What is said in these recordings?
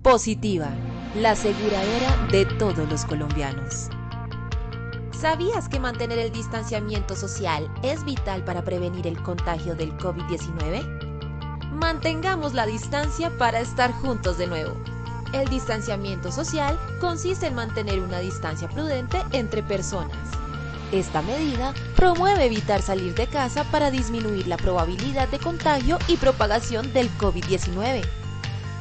Positiva, la aseguradora de todos los colombianos. ¿Sabías que mantener el distanciamiento social es vital para prevenir el contagio del COVID-19? Mantengamos la distancia para estar juntos de nuevo. El distanciamiento social consiste en mantener una distancia prudente entre personas. Esta medida promueve evitar salir de casa para disminuir la probabilidad de contagio y propagación del COVID-19.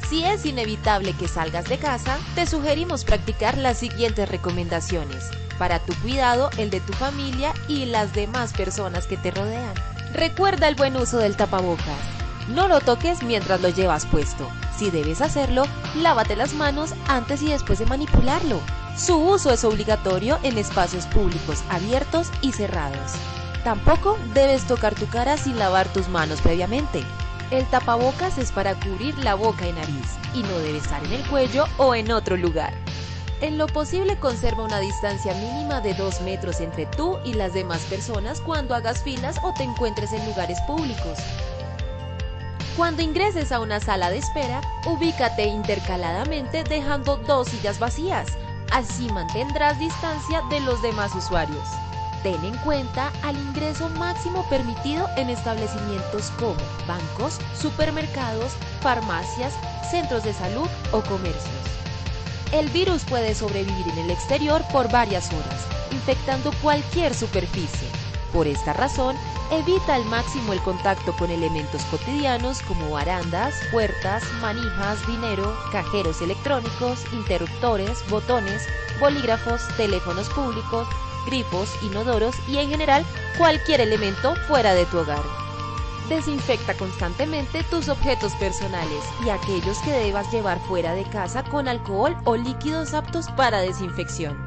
Si es inevitable que salgas de casa, te sugerimos practicar las siguientes recomendaciones para tu cuidado, el de tu familia y las demás personas que te rodean. Recuerda el buen uso del tapabocas. No lo toques mientras lo llevas puesto. Si debes hacerlo, lávate las manos antes y después de manipularlo. Su uso es obligatorio en espacios públicos abiertos y cerrados. Tampoco debes tocar tu cara sin lavar tus manos previamente. El tapabocas es para cubrir la boca y nariz y no debe estar en el cuello o en otro lugar. En lo posible conserva una distancia mínima de 2 metros entre tú y las demás personas cuando hagas filas o te encuentres en lugares públicos. Cuando ingreses a una sala de espera, ubícate intercaladamente dejando 2 sillas vacías. Así mantendrás distancia de los demás usuarios. Ten en cuenta al ingreso máximo permitido en establecimientos como bancos, supermercados, farmacias, centros de salud o comercios. El virus puede sobrevivir en el exterior por varias horas, infectando cualquier superficie. Por esta razón, evita al máximo el contacto con elementos cotidianos como barandas, puertas, manijas, dinero, cajeros electrónicos, interruptores, botones, bolígrafos, teléfonos públicos, grifos, inodoros y en general cualquier elemento fuera de tu hogar. Desinfecta constantemente tus objetos personales y aquellos que debas llevar fuera de casa con alcohol o líquidos aptos para desinfección.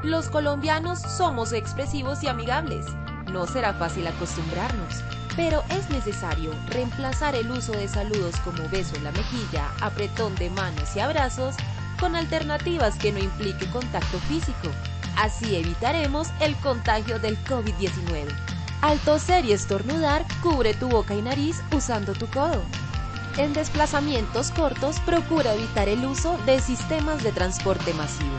Los colombianos somos expresivos y amigables. No será fácil acostumbrarnos, pero es necesario reemplazar el uso de saludos como beso en la mejilla, apretón de manos y abrazos con alternativas que no implique contacto físico. Así evitaremos el contagio del COVID-19. Al toser y estornudar, cubre tu boca y nariz usando tu codo. En desplazamientos cortos, procura evitar el uso de sistemas de transporte masivo.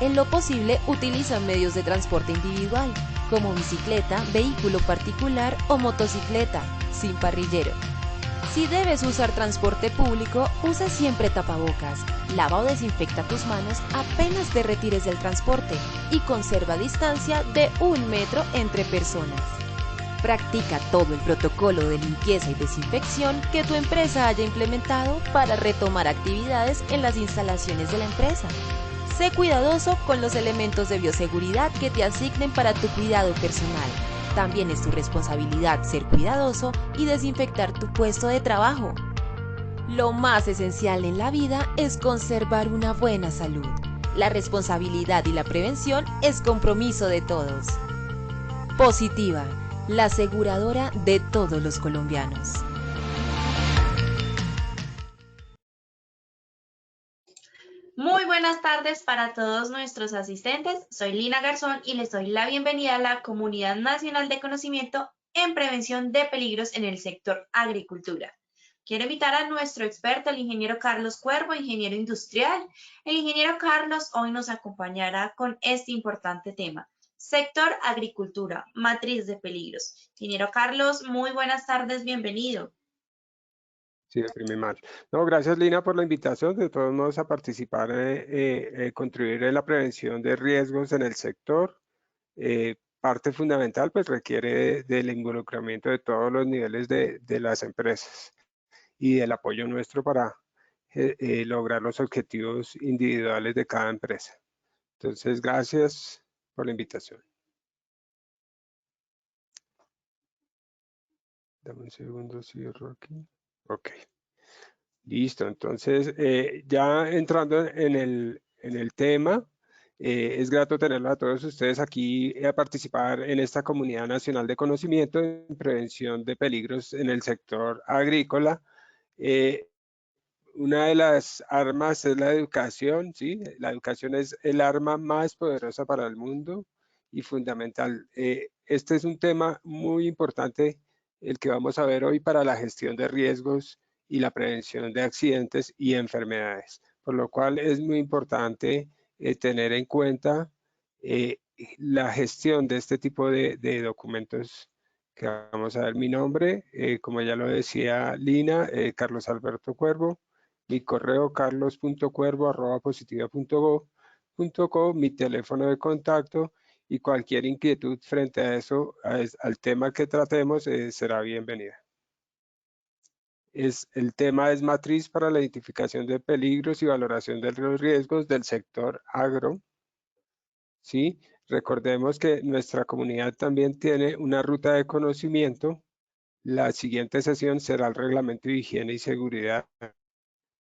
En lo posible, utiliza medios de transporte individual, como bicicleta, vehículo particular o motocicleta, sin parrillero. Si debes usar transporte público, usa siempre tapabocas, lava o desinfecta tus manos apenas te retires del transporte y conserva distancia de 1 metro entre personas. Practica todo el protocolo de limpieza y desinfección que tu empresa haya implementado para retomar actividades en las instalaciones de la empresa. Sé cuidadoso con los elementos de bioseguridad que te asignen para tu cuidado personal. También es tu responsabilidad ser cuidadoso y desinfectar tu puesto de trabajo. Lo más esencial en la vida es conservar una buena salud. La responsabilidad y la prevención es compromiso de todos. Positiva, la aseguradora de todos los colombianos. Muy buenas tardes para todos nuestros asistentes. Soy Lina Garzón y les doy la bienvenida a la Comunidad Nacional de Conocimiento en Prevención de Peligros en el Sector Agricultura. Quiero invitar a nuestro experto, el ingeniero Carlos Cuervo, ingeniero industrial. El ingeniero Carlos hoy nos acompañará con este importante tema. Sector Agricultura, matriz de peligros. Ingeniero Carlos, muy buenas tardes, bienvenido. Sí, de primer mal. No, gracias Lina por la invitación, de todos modos a participar, contribuir en la prevención de riesgos en el sector. Parte fundamental pues requiere del involucramiento de todos los niveles de las empresas y del apoyo nuestro para lograr los objetivos individuales de cada empresa. Entonces, gracias por la invitación. Dame un segundo, cierro aquí. Ok. Listo, entonces ya entrando en el tema, es grato tenerlos a todos ustedes aquí a participar en esta Comunidad Nacional de Conocimiento en Prevención de Peligros en el sector agrícola. Una de las armas es la educación, ¿sí? La educación es el arma más poderosa para el mundo y fundamental. Este es un tema muy importante, el que vamos a ver hoy para la gestión de riesgos y la prevención de accidentes y enfermedades. por lo cual es muy importante tener en cuenta la gestión de este tipo de documentos que vamos a ver. Mi nombre, como ya lo decía Lina, Carlos Alberto Cuervo, mi correo carlos.cuervo@positiva.go.co, mi teléfono de contacto, y cualquier inquietud frente a eso, al tema que tratemos, será bienvenida. El tema es matriz para la identificación de peligros y valoración de los riesgos del sector agro. ¿Sí? Recordemos que nuestra comunidad también tiene una ruta de conocimiento. La siguiente sesión será el reglamento de higiene y seguridad.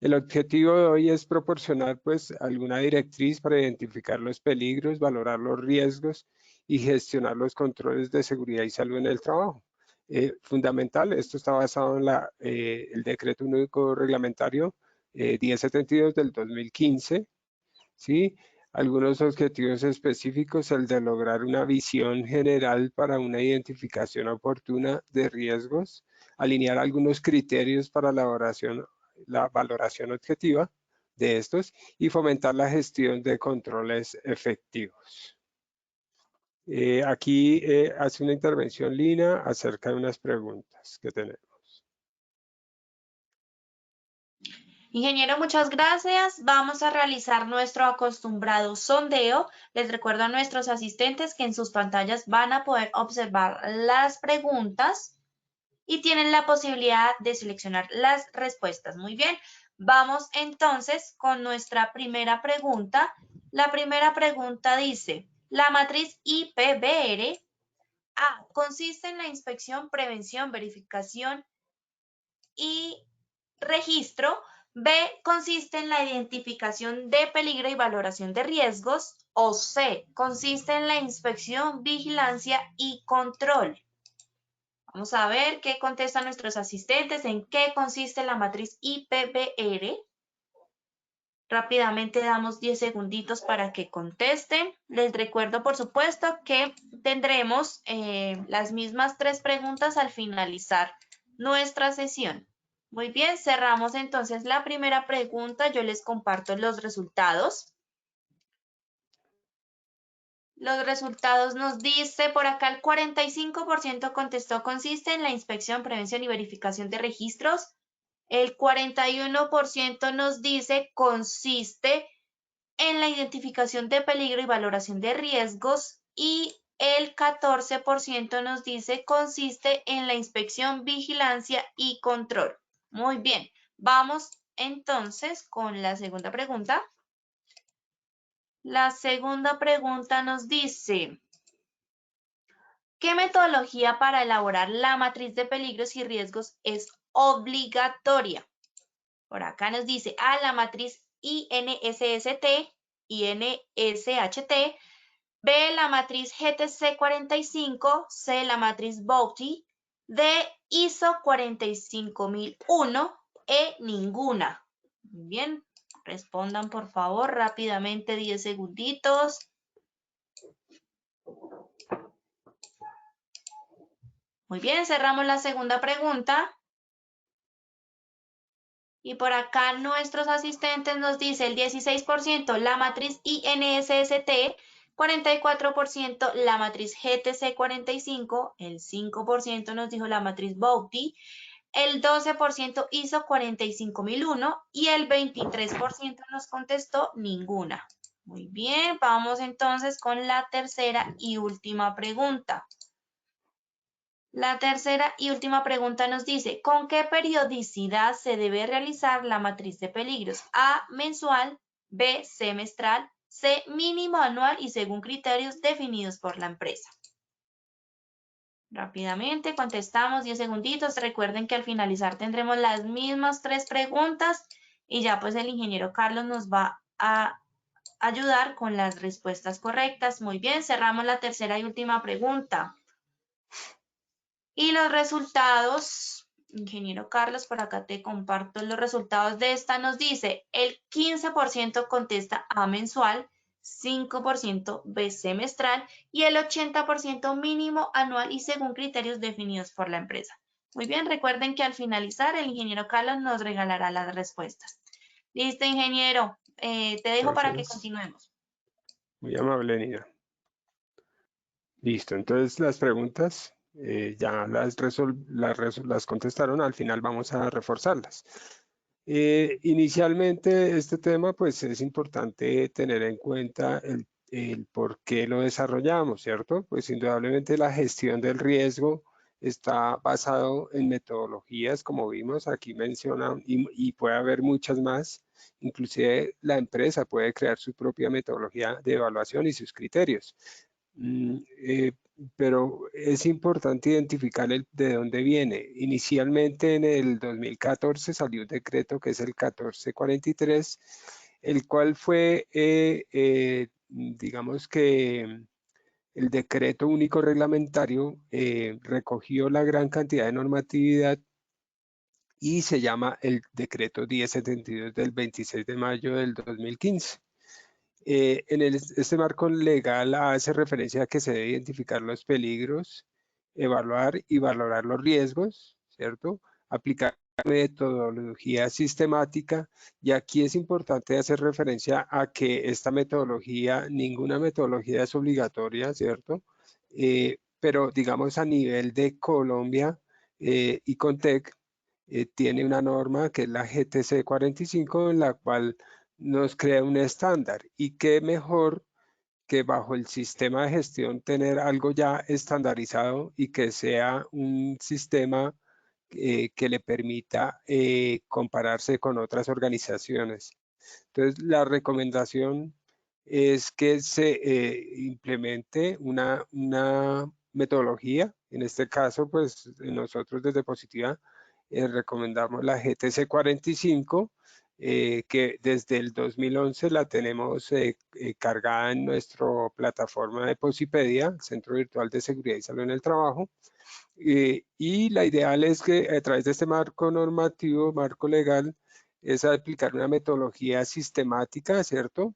El objetivo de hoy es proporcionar pues alguna directriz para identificar los peligros, valorar los riesgos y gestionar los controles de seguridad y salud en el trabajo. Fundamental, esto está basado en el Decreto Único Reglamentario 1072 del 2015, ¿sí? Algunos objetivos específicos, el de lograr una visión general para una identificación oportuna de riesgos, alinear algunos criterios para la valoración objetiva de estos y fomentar la gestión de controles efectivos. Aquí hace una intervención Lina acerca de unas preguntas que tenemos. Ingeniero, muchas gracias. Vamos a realizar nuestro acostumbrado sondeo. Les recuerdo a nuestros asistentes que en sus pantallas van a poder observar las preguntas y tienen la posibilidad de seleccionar las respuestas. Muy bien, vamos entonces con nuestra primera pregunta. La primera pregunta dice, la matriz IPBR A consiste en la inspección, prevención, verificación y registro. B consiste en la identificación de peligro y valoración de riesgos. O C consiste en la inspección, vigilancia y control. Vamos a ver qué contestan nuestros asistentes, en qué consiste la matriz IPBR. Rápidamente damos 10 segunditos para que contesten. Les recuerdo, por supuesto, que tendremos las mismas 3 preguntas al finalizar nuestra sesión. Muy bien, cerramos entonces la primera pregunta. Yo les comparto los resultados. Los resultados nos dice por acá el 45% contestó consiste en la inspección, prevención y verificación de registros. El 41% nos dice consiste en la identificación de peligro y valoración de riesgos. Y el 14% nos dice consiste en la inspección, vigilancia y control. Muy bien, vamos entonces con la segunda pregunta. La segunda pregunta nos dice, ¿qué metodología para elaborar la matriz de peligros y riesgos es obligatoria? Por acá nos dice A, la matriz INSST, INSHT, B, la matriz GTC 45, C, la matriz Bouty, D, ISO 45001, E, ninguna. Muy bien, respondan por favor rápidamente, 10 segunditos. Muy bien, cerramos la segunda pregunta. Y por acá nuestros asistentes nos dice el 16% la matriz INSST, 44% la matriz GTC 45, el 5% nos dijo la matriz Bouty, el 12% ISO 45001 y el 23% nos contestó ninguna. Muy bien, vamos entonces con la tercera y última pregunta. La tercera y última pregunta nos dice, ¿con qué periodicidad se debe realizar la matriz de peligros? A, mensual, B, semestral, C, mínimo anual y según criterios definidos por la empresa. Rápidamente contestamos 10 segunditos. Recuerden que al finalizar tendremos las mismas 3 preguntas y ya pues el ingeniero Carlos nos va a ayudar con las respuestas correctas. Muy bien, cerramos la tercera y última pregunta. Y los resultados, ingeniero Carlos, por acá te comparto los resultados de esta. Nos dice el 15% contesta A mensual, 5% B semestral y el 80% mínimo anual y según criterios definidos por la empresa. Muy bien, recuerden que al finalizar el ingeniero Carlos nos regalará las respuestas. Listo, ingeniero. Te dejo para que Entonces, continuemos. muy amable, Nina. Listo, entonces las preguntas ya las contestaron, al final vamos a reforzarlas. Inicialmente este tema pues es importante tener en cuenta el por qué lo desarrollamos, ¿cierto? Pues indudablemente la gestión del riesgo está basado en metodologías, como vimos aquí mencionan, y puede haber muchas más. Inclusive la empresa puede crear su propia metodología de evaluación y sus criterios. Pero es importante identificar de dónde viene. Inicialmente en el 2014 salió un decreto que es el 1443, el cual fue, digamos que el decreto único reglamentario recogió la gran cantidad de normatividad y se llama el decreto 1072 del 26 de mayo del 2015. Este marco legal hace referencia a que se debe identificar los peligros, evaluar y valorar los riesgos, ¿cierto? Aplicar metodología sistemática, y aquí es importante hacer referencia a que esta metodología, ninguna metodología es obligatoria, ¿cierto? Pero digamos a nivel de Colombia, Icontec tiene una norma que es la GTC 45, en la cual nos crea un estándar, y qué mejor que bajo el sistema de gestión tener algo ya estandarizado y que sea un sistema que le permita compararse con otras organizaciones. Entonces, la recomendación es que se implemente una metodología. En este caso, pues nosotros desde Positiva recomendamos la GTC 45, que desde el 2011 la tenemos cargada en nuestra plataforma de Posipedia, Centro Virtual de Seguridad y Salud en el Trabajo. Y la ideal es que a través de este marco normativo, marco legal, es aplicar una metodología sistemática, ¿cierto?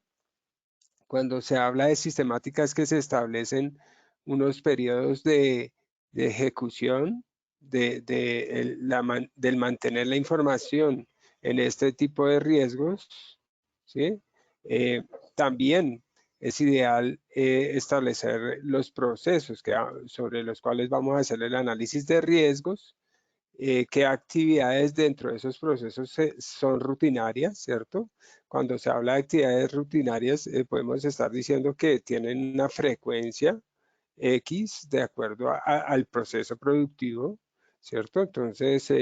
Cuando se habla de sistemática es que se establecen unos periodos de ejecución del mantener la información en este tipo de riesgos, ¿sí? También es ideal establecer los procesos sobre los cuales vamos a hacer el análisis de riesgos, qué actividades dentro de esos procesos son rutinarias, ¿cierto? Cuando se habla de actividades rutinarias, podemos estar diciendo que tienen una frecuencia X de acuerdo al proceso productivo, ¿cierto? Entonces,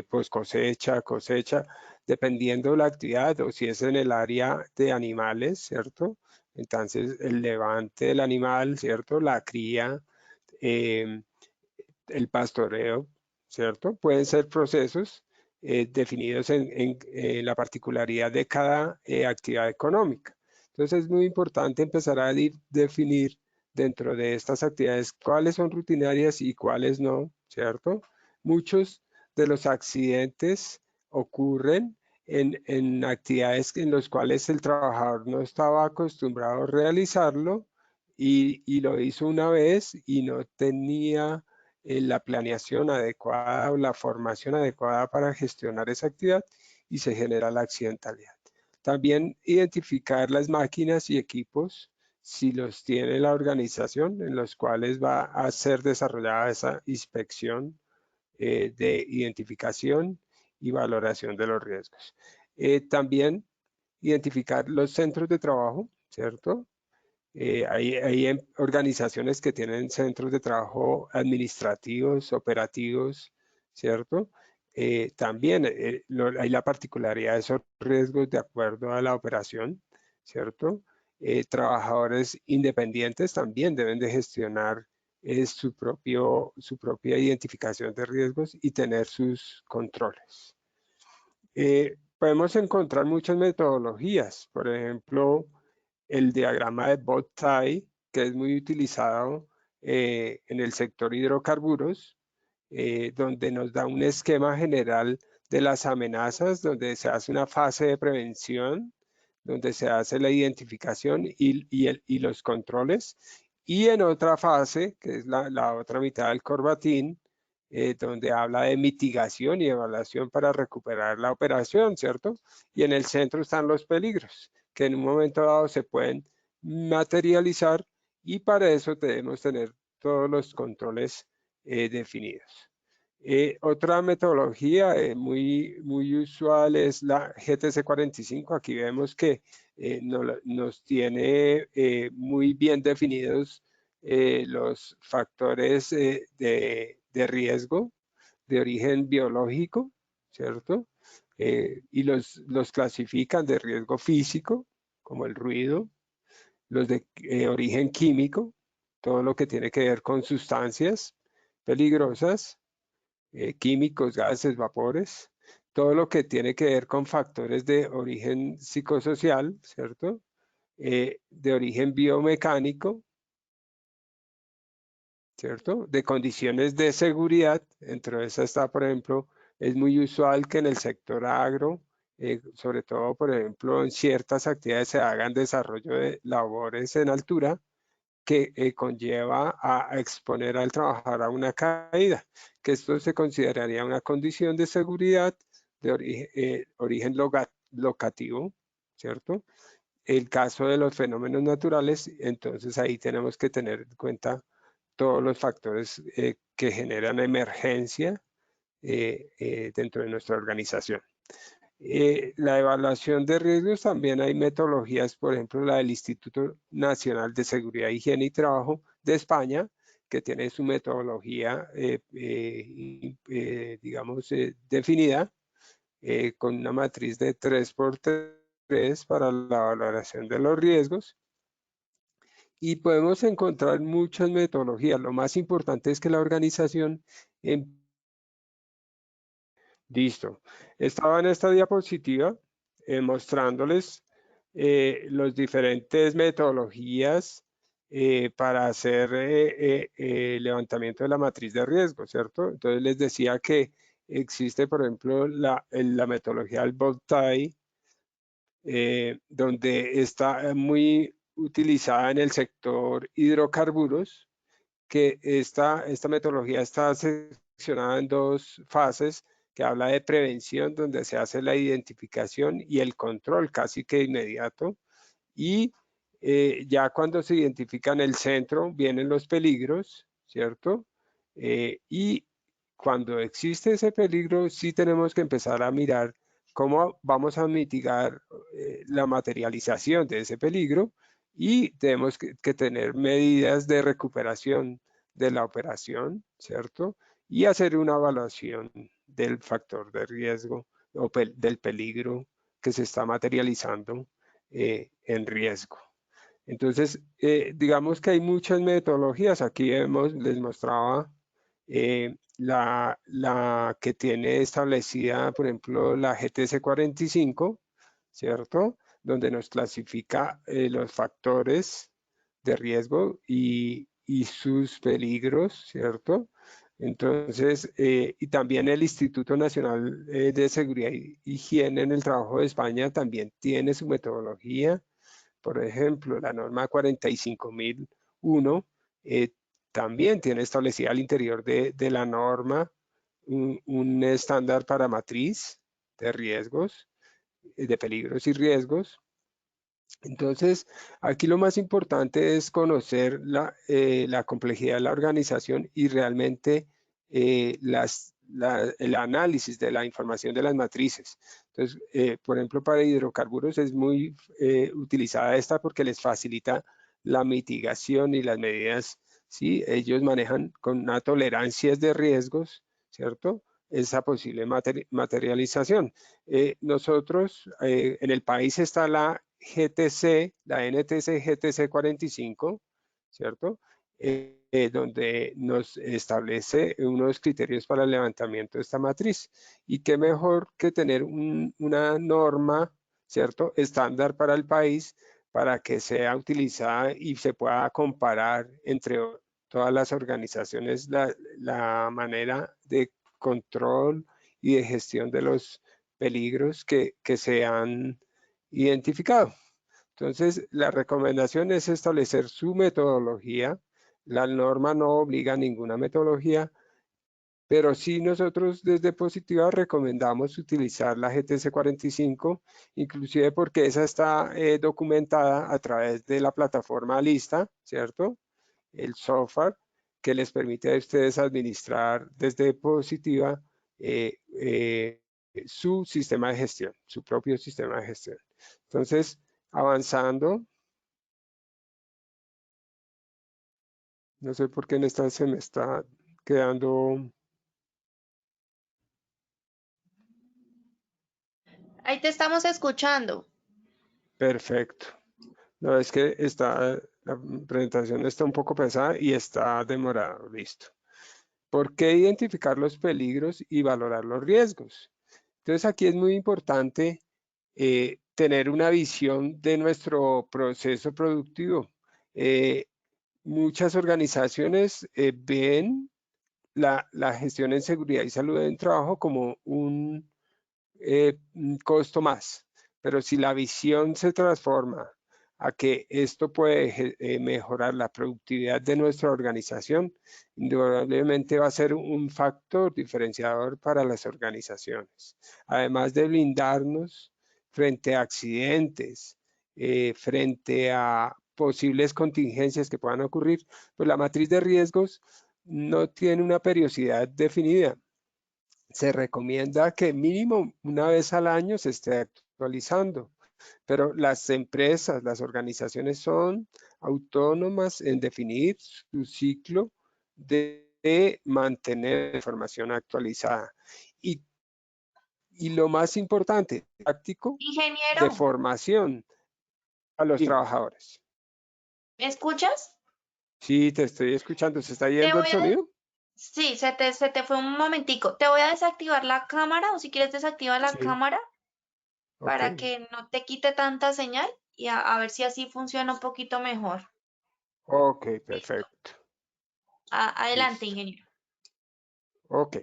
pues cosecha, dependiendo de la actividad, o si es en el área de animales, ¿cierto? Entonces, el levante del animal, ¿cierto? La cría, el pastoreo, ¿cierto? Pueden ser procesos definidos en la particularidad de cada actividad económica. Entonces es muy importante empezar a definir dentro de estas actividades cuáles son rutinarias y cuáles no, ¿cierto? Muchos de los accidentes ocurren en actividades en las cuales el trabajador no estaba acostumbrado a realizarlo y lo hizo una vez y no tenía la planeación adecuada o la formación adecuada para gestionar esa actividad, y se genera la accidentalidad. También identificar las máquinas y equipos, si los tiene la organización, en los cuales va a ser desarrollada esa inspección de identificación y valoración de los riesgos. También identificar los centros de trabajo, ¿cierto? Hay organizaciones que tienen centros de trabajo administrativos, operativos, ¿cierto? También hay la particularidad de esos riesgos de acuerdo a la operación, ¿cierto? Trabajadores independientes también deben de gestionar su propia identificación de riesgos y tener sus controles. Podemos encontrar muchas metodologías, por ejemplo, el diagrama de Bot-Tai, que es muy utilizado en el sector hidrocarburos, donde nos da un esquema general de las amenazas, donde se hace una fase de prevención, donde se hace la identificación y los controles, y en otra fase, que es la otra mitad del corbatín, donde habla de mitigación y evaluación para recuperar la operación, ¿cierto? Y en el centro están los peligros, que en un momento dado se pueden materializar, y para eso debemos tener todos los controles definidos. Otra metodología muy usual es la GTC 45. Aquí vemos que nos tiene muy bien definidos los factores de riesgo de origen biológico, ¿cierto? Y los clasifican de riesgo físico, como el ruido, los de origen químico, todo lo que tiene que ver con sustancias peligrosas, químicos, gases, vapores, todo lo que tiene que ver con factores de origen psicosocial, ¿cierto? De origen biomecánico, ¿cierto? De condiciones de seguridad. Entre esas está, por ejemplo, es muy usual que en el sector agro, sobre todo, por ejemplo, en ciertas actividades se hagan desarrollo de labores en altura, que conlleva a exponer al trabajador a una caída, que esto se consideraría una condición de seguridad de origen locativo, ¿cierto? El caso de los fenómenos naturales, entonces ahí tenemos que tener en cuenta todos los factores que generan emergencia dentro de nuestra organización. La evaluación de riesgos, también hay metodologías, por ejemplo, la del Instituto Nacional de Seguridad, Higiene y Trabajo de España, que tiene su metodología, digamos, definida, con una matriz de 3x3 para la valoración de los riesgos. Y podemos encontrar muchas metodologías. Lo más importante es que la organización Listo. Estaba en esta diapositiva mostrándoles las diferentes metodologías para hacer levantamiento de la matriz de riesgo, ¿cierto? Entonces les decía que existe, por ejemplo, la metodología del Voltaire, donde está muy utilizada en el sector hidrocarburos, que esta metodología está seccionada en dos fases, que habla de prevención, donde se hace la identificación y el control casi que inmediato, y ya cuando se identifica en el centro vienen los peligros, ¿cierto? Y cuando existe ese peligro, sí tenemos que empezar a mirar cómo vamos a mitigar la materialización de ese peligro, y tenemos que tener medidas de recuperación de la operación, ¿cierto? Y hacer una evaluación del factor de riesgo o del peligro que se está materializando en riesgo. Entonces, digamos que hay muchas metodologías. Aquí les mostraba la que tiene establecida, por ejemplo, la GTC 45, ¿cierto? Donde nos clasifica los factores de riesgo y sus peligros, ¿cierto? Entonces, y también el Instituto Nacional de Seguridad y Higiene en el Trabajo de España también tiene su metodología. Por ejemplo, la norma 45001 también tiene establecida al interior de la norma un estándar para matriz de riesgos, de peligros y riesgos. Entonces, aquí lo más importante es conocer la complejidad de la organización y realmente el análisis de la información de las matrices. Entonces, por ejemplo, para hidrocarburos es muy utilizada esta porque les facilita la mitigación y las medidas, ¿sí? Ellos manejan con una tolerancia de riesgos, ¿cierto? Esa posible materialización. Nosotros, en el país está la GTC, la NTC GTC 45, ¿cierto? Donde nos establece unos criterios para el levantamiento de esta matriz. Y qué mejor que tener una norma, ¿cierto? Estándar para el país, para que sea utilizada y se pueda comparar entre todas las organizaciones la manera de control y de gestión de los peligros que se han identificado. Entonces, la recomendación es establecer su metodología. La norma no obliga a ninguna metodología, pero sí nosotros desde Positiva recomendamos utilizar la GTC 45, inclusive porque esa está documentada a través de la plataforma Lista, ¿cierto? El software que les permite a ustedes administrar desde Positiva su sistema de gestión, su propio sistema de gestión. Entonces, avanzando, no sé por qué en esta se me está quedando. Ahí te estamos escuchando. Perfecto. No, es que la presentación está un poco pesada y está demorado. Listo. ¿Por qué identificar los peligros y valorar los riesgos? Entonces aquí es muy importante tener una visión de nuestro proceso productivo. Muchas organizaciones ven la gestión en seguridad y salud en trabajo como un costo más, pero si la visión se transforma a que esto puede mejorar la productividad de nuestra organización, indudablemente va a ser un factor diferenciador para las organizaciones. Además de blindarnos frente a accidentes, frente a posibles contingencias que puedan ocurrir, pues la matriz de riesgos no tiene una periodicidad definida. Se recomienda que mínimo una vez al año se esté actualizando, pero las empresas, las organizaciones son autónomas en definir su ciclo de mantener la información actualizada. Y lo más importante, práctico, Ingeniero, de formación a los trabajadores. ¿me escuchas? Sí, te estoy escuchando. ¿Se está Te yendo el voy a... sonido? Sí, se te fue un momentico. Te voy a desactivar la cámara o si quieres desactiva la Sí, cámara ok. para que no te quite tanta señal y a ver si así funciona un poquito mejor. Ok, Listo. perfecto. Adelante, Listo. ingeniero. Ok.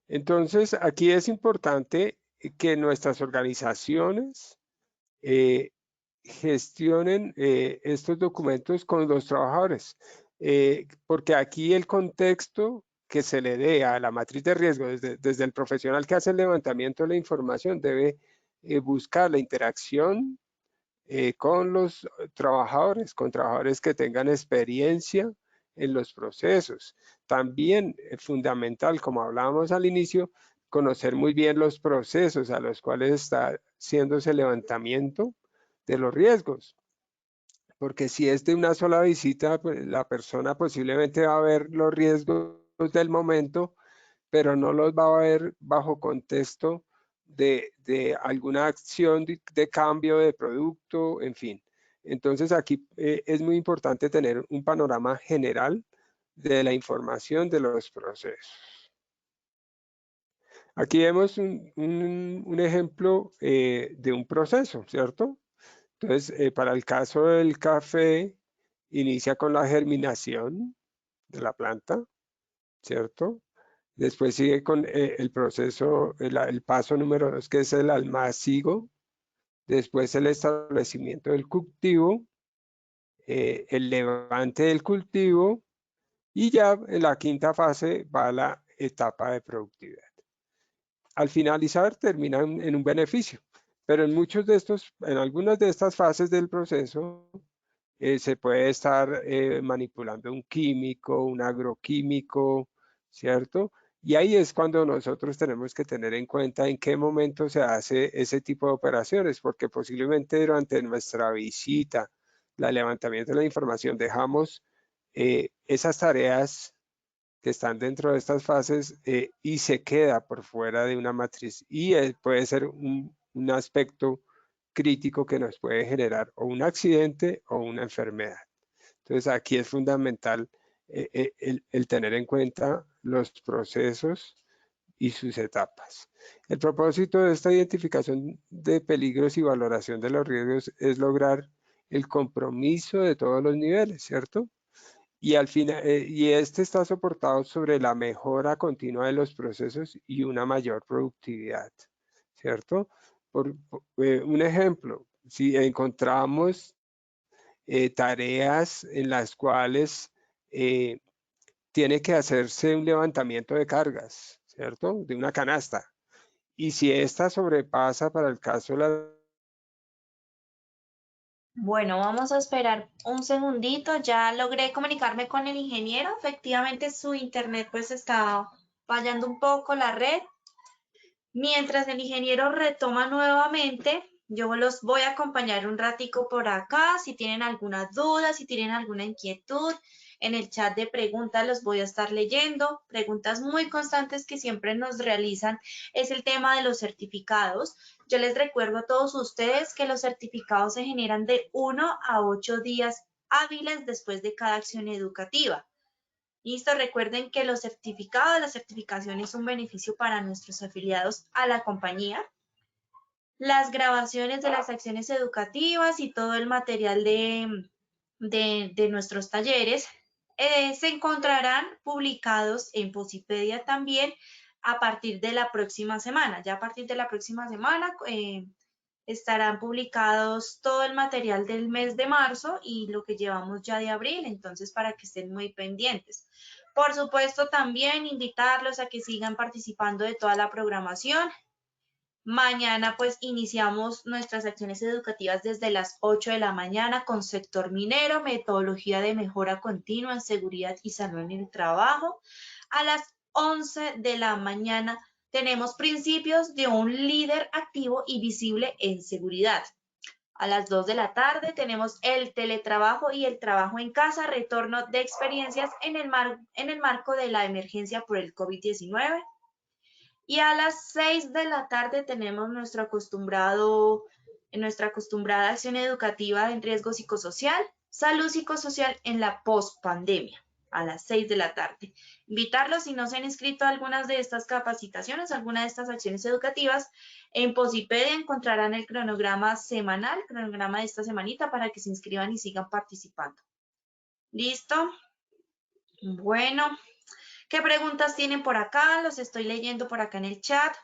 Entonces, aquí es importante que nuestras organizaciones gestionen estos documentos con los trabajadores, porque aquí el contexto que se le dé a la matriz de riesgo desde el profesional que hace el levantamiento de la información debe buscar la interacción con los con trabajadores que tengan experiencia en los procesos. También es fundamental, como hablábamos al inicio, conocer muy bien los procesos a los cuales está haciéndose el levantamiento de los riesgos. Porque si es de una sola visita, pues, la persona posiblemente va a ver los riesgos del momento, pero no los va a ver bajo contexto de alguna acción de cambio de producto, en fin. Entonces aquí es muy importante tener un panorama general de la información de los procesos. Aquí vemos un ejemplo de un proceso, ¿cierto? Entonces, para el caso del café, inicia con la germinación de la planta, ¿cierto? Después sigue con el proceso, el paso número 2, que es el almacigo. Después el establecimiento del cultivo, el levante del cultivo y ya en la quinta fase va la etapa de productividad. Al finalizar termina en un beneficio, pero en algunas de estas fases del proceso se puede estar manipulando un químico, un agroquímico, ¿cierto? Y ahí es cuando nosotros tenemos que tener en cuenta en qué momento se hace ese tipo de operaciones, porque posiblemente durante nuestra visita, el levantamiento de la información, dejamos esas tareas que están dentro de estas fases y se queda por fuera de una matriz. Y puede ser un aspecto crítico que nos puede generar o un accidente o una enfermedad. Entonces aquí es fundamental el tener en cuenta los procesos y sus etapas. El propósito de esta identificación de peligros y valoración de los riesgos es lograr el compromiso de todos los niveles, ¿cierto? Y al final, y este está soportado sobre la mejora continua de los procesos y una mayor productividad, ¿cierto? Un ejemplo, si encontramos tareas en las cuales tiene que hacerse un levantamiento de cargas, ¿cierto? De una canasta. Y si esta sobrepasa para el caso de la... Bueno, vamos a esperar un segundito. Ya logré comunicarme con el ingeniero. Efectivamente, su internet pues está fallando un poco la red. Mientras el ingeniero retoma nuevamente, yo los voy a acompañar un ratico por acá. Si tienen alguna duda, si tienen alguna inquietud, en el chat de preguntas los voy a estar leyendo. Preguntas muy constantes que siempre nos realizan es el tema de los certificados. Yo les recuerdo a todos ustedes que los certificados se generan de 1 a 8 días hábiles después de cada acción educativa. Listo, recuerden que los certificados, la certificación es un beneficio para nuestros afiliados a la compañía. Las grabaciones de las acciones educativas y todo el material de nuestros talleres se encontrarán publicados en Posipedia también a partir de la próxima semana. Ya a partir de la próxima semana estarán publicados todo el material del mes de marzo y lo que llevamos ya de abril, entonces para que estén muy pendientes. Por supuesto, también invitarlos a que sigan participando de toda la programación. Mañana pues iniciamos nuestras acciones educativas desde las 8 de la mañana con sector minero, metodología de mejora continua en seguridad y salud en el trabajo. A las 11 de la mañana tenemos principios de un líder activo y visible en seguridad. A las 2 de la tarde tenemos el teletrabajo y el trabajo en casa, retorno de experiencias en el marco de la emergencia por el COVID-19. Y a las 6 de la tarde tenemos nuestra acostumbrada acción educativa en riesgo psicosocial, salud psicosocial en la pospandemia, a las 6 de la tarde. Invitarlos, si no se han inscrito a algunas de estas capacitaciones, alguna de estas acciones educativas, en Posipedia encontrarán el cronograma semanal, cronograma de esta semanita para que se inscriban y sigan participando. ¿Listo? Bueno. ¿Qué preguntas tienen por acá? Los estoy leyendo por acá en el chat.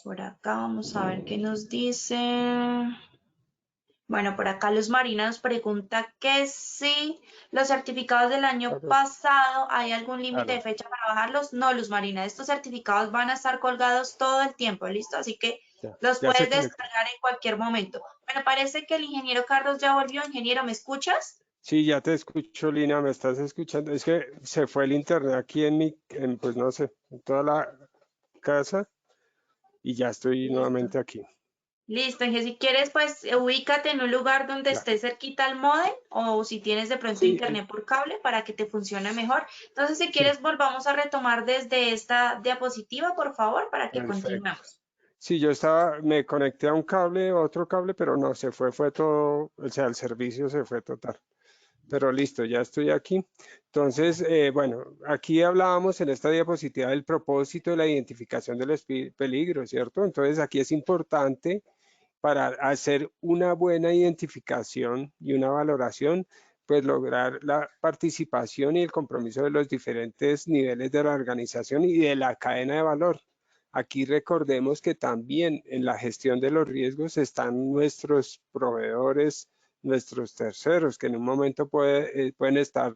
Por acá vamos a ver qué nos dice. Bueno, por acá Luz Marina nos pregunta que si los certificados del año pasado, ¿hay algún límite de fecha para bajarlos? No, Luz Marina, estos certificados van a estar colgados todo el tiempo, ¿listo? Así que los puedes descargar en cualquier momento. Bueno, parece que el ingeniero Carlos ya volvió. Ingeniero, ¿me escuchas? Sí, ya te escucho, Lina, ¿me estás escuchando? Es que se fue el internet aquí pues no sé, en toda la casa y ya estoy nuevamente aquí. Listo, Inge, si quieres, pues ubícate en un lugar donde esté cerquita al módem o si tienes de pronto internet por cable para que te funcione mejor. Entonces, si quieres, volvamos a retomar desde esta diapositiva, por favor, para que continuemos. Sí, me conecté a un cable, a otro cable, pero no, fue todo, o sea, el servicio se fue total. Pero listo, ya estoy aquí. Entonces, bueno, aquí hablábamos en esta diapositiva del propósito de la identificación de los peligros, ¿cierto? Entonces, aquí es importante para hacer una buena identificación y una valoración, pues lograr la participación y el compromiso de los diferentes niveles de la organización y de la cadena de valor. Aquí recordemos que también en la gestión de los riesgos están nuestros proveedores, nuestros terceros, que en un momento pueden estar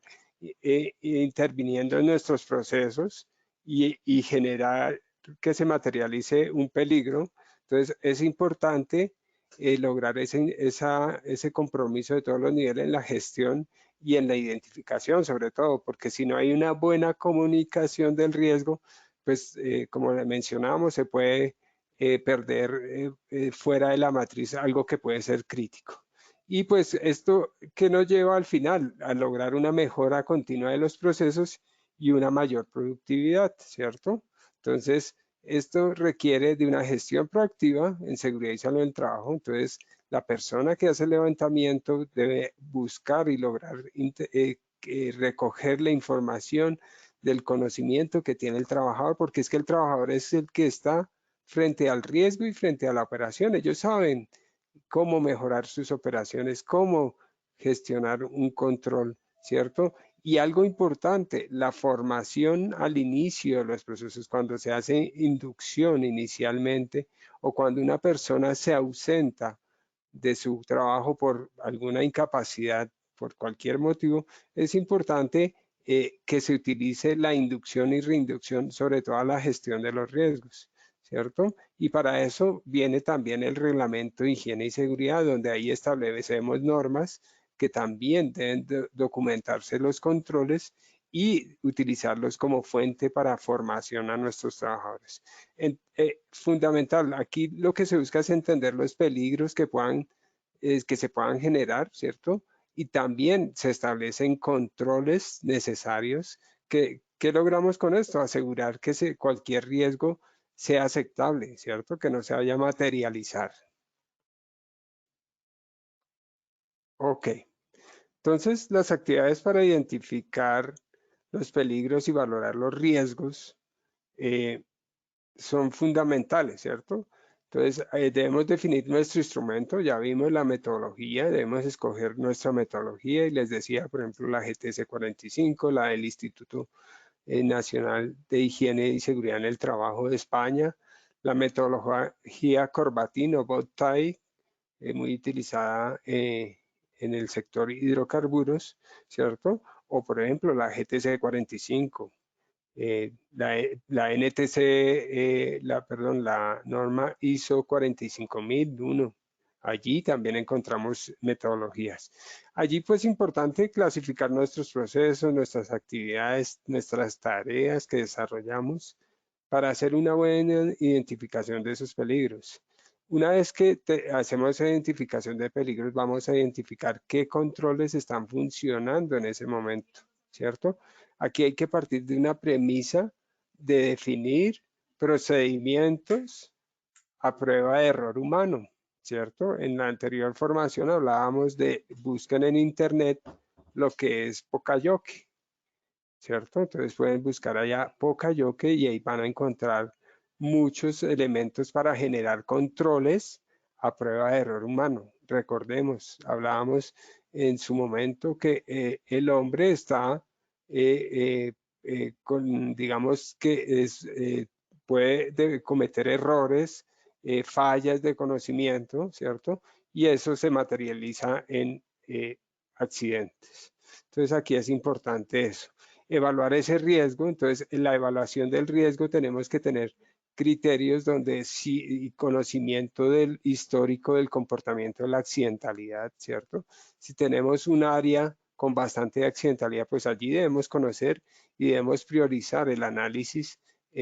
interviniendo en nuestros procesos y generar que se materialice un peligro. Entonces, es importante lograr ese compromiso de todos los niveles en la gestión y en la identificación, sobre todo, porque si no hay una buena comunicación del riesgo, pues como mencionábamos, se puede perder fuera de la matriz algo que puede ser crítico. Y pues esto que nos lleva al final a lograr una mejora continua de los procesos y una mayor productividad, ¿cierto? Entonces, esto requiere de una gestión proactiva en seguridad y salud del trabajo. Entonces, la persona que hace el levantamiento debe buscar y lograr recoger la información del conocimiento que tiene el trabajador, porque es que el trabajador es el que está frente al riesgo y frente a la operación. Ellos saben cómo mejorar sus operaciones, cómo gestionar un control, ¿cierto? Y algo importante, la formación al inicio de los procesos, cuando se hace inducción inicialmente o cuando una persona se ausenta de su trabajo por alguna incapacidad, por cualquier motivo, es importante que se utilice la inducción y reinducción, sobre todo la gestión de los riesgos, ¿cierto? Y para eso viene también el reglamento de higiene y seguridad, donde ahí establecemos normas que también deben documentarse los controles y utilizarlos como fuente para formación a nuestros trabajadores. Fundamental, aquí lo que se busca es entender los peligros que se puedan generar, ¿cierto? Y también se establecen controles necesarios. ¿Qué logramos con esto? Asegurar que cualquier riesgo sea aceptable, ¿cierto? Que no se vaya a materializar. Ok. Entonces, las actividades para identificar los peligros y valorar los riesgos son fundamentales, ¿cierto? Entonces, debemos definir nuestro instrumento, ya vimos la metodología, debemos escoger nuestra metodología y les decía, por ejemplo, la GTC 45, la del Instituto Nacional de Higiene y Seguridad en el Trabajo de España, la metodología Corbatin o BOTAI, muy utilizada en el sector hidrocarburos, ¿cierto? O, por ejemplo, la GTC 45. La NTC, la norma ISO 45001. Allí también encontramos metodologías. Allí pues es importante clasificar nuestros procesos, nuestras actividades, nuestras tareas que desarrollamos para hacer una buena identificación de esos peligros. Una vez que hacemos esa identificación de peligros, vamos a identificar qué controles están funcionando en ese momento, ¿cierto? Aquí hay que partir de una premisa de definir procedimientos a prueba de error humano, ¿cierto? En la anterior formación hablábamos de busquen en internet lo que es Pocayoke, ¿cierto? Entonces pueden buscar allá Pocayoke y ahí van a encontrar muchos elementos para generar controles a prueba de error humano. Recordemos, hablábamos en su momento que el hombre está digamos que puede cometer errores, fallas de conocimiento, ¿cierto? Y eso se materializa en accidentes. Entonces aquí es importante eso. Evaluar ese riesgo, entonces en la evaluación del riesgo tenemos que tener criterios donde sí, conocimiento del histórico del comportamiento de la accidentalidad, ¿cierto? Si tenemos un área con bastante accidentalidad, pues allí debemos conocer y debemos priorizar el análisis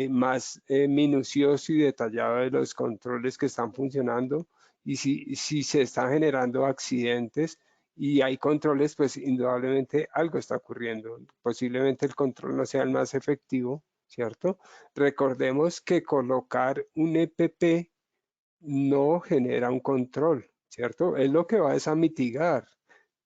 más minucioso y detallado de los controles que están funcionando y si se están generando accidentes y hay controles, pues indudablemente algo está ocurriendo. Posiblemente el control no sea el más efectivo, ¿cierto? Recordemos que colocar un EPP no genera un control, ¿cierto? Es lo que va a mitigar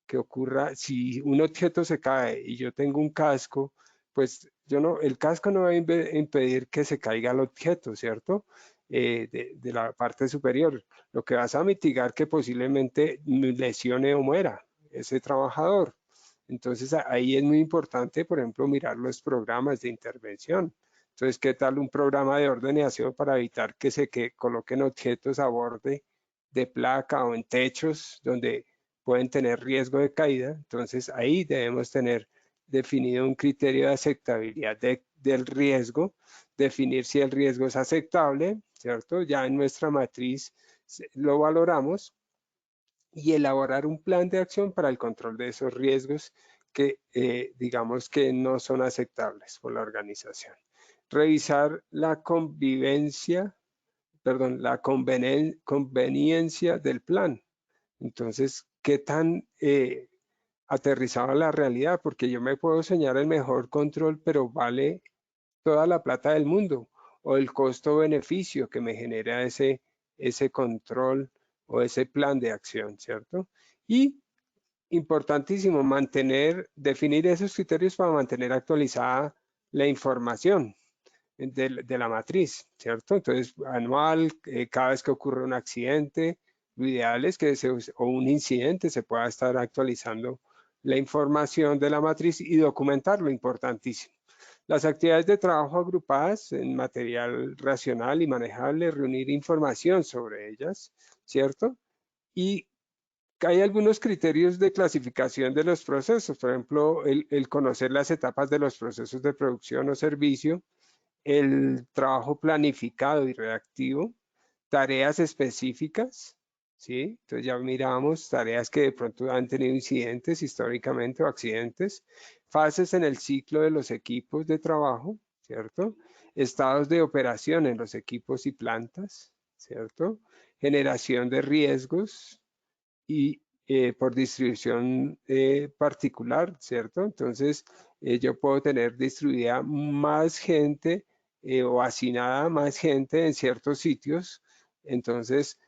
que ocurra, si un objeto se cae y yo tengo un casco, pues el casco no va a impedir que se caiga el objeto, ¿cierto? De la parte superior. Lo que vas a mitigar que posiblemente lesione o muera ese trabajador. Entonces ahí es muy importante, por ejemplo, mirar los programas de intervención. Entonces, ¿qué tal un programa de ordenación para evitar que se coloquen objetos a borde de placa o en techos donde pueden tener riesgo de caída? Entonces ahí debemos tener definido un criterio de aceptabilidad del riesgo, definir si el riesgo es aceptable, ¿cierto? Ya en nuestra matriz lo valoramos y elaborar un plan de acción para el control de esos riesgos que digamos que no son aceptables por la organización. Revisar la conveniencia del plan. Entonces, ¿qué tan aterrizado a la realidad? Porque yo me puedo enseñar el mejor control, pero vale toda la plata del mundo, o el costo-beneficio que me genera ese control o ese plan de acción, ¿cierto? Y importantísimo, definir esos criterios para mantener actualizada la información de la matriz, ¿cierto? Entonces, anual, cada vez que ocurre un accidente, lo ideal es que o un incidente se pueda estar actualizando la información de la matriz y documentarlo, importantísimo. Las actividades de trabajo agrupadas en material racional y manejable, reunir información sobre ellas, ¿cierto? Y hay algunos criterios de clasificación de los procesos, por ejemplo, el conocer las etapas de los procesos de producción o servicio, el trabajo planificado y reactivo, tareas específicas, ¿sí? Entonces ya miramos tareas que de pronto han tenido incidentes históricamente o accidentes, fases en el ciclo de los equipos de trabajo, ¿cierto? Estados de operación en los equipos y plantas, ¿cierto? Generación de riesgos y por distribución particular, ¿cierto? Entonces yo puedo tener distribuida más gente o asignada más gente en ciertos sitios. Entonces,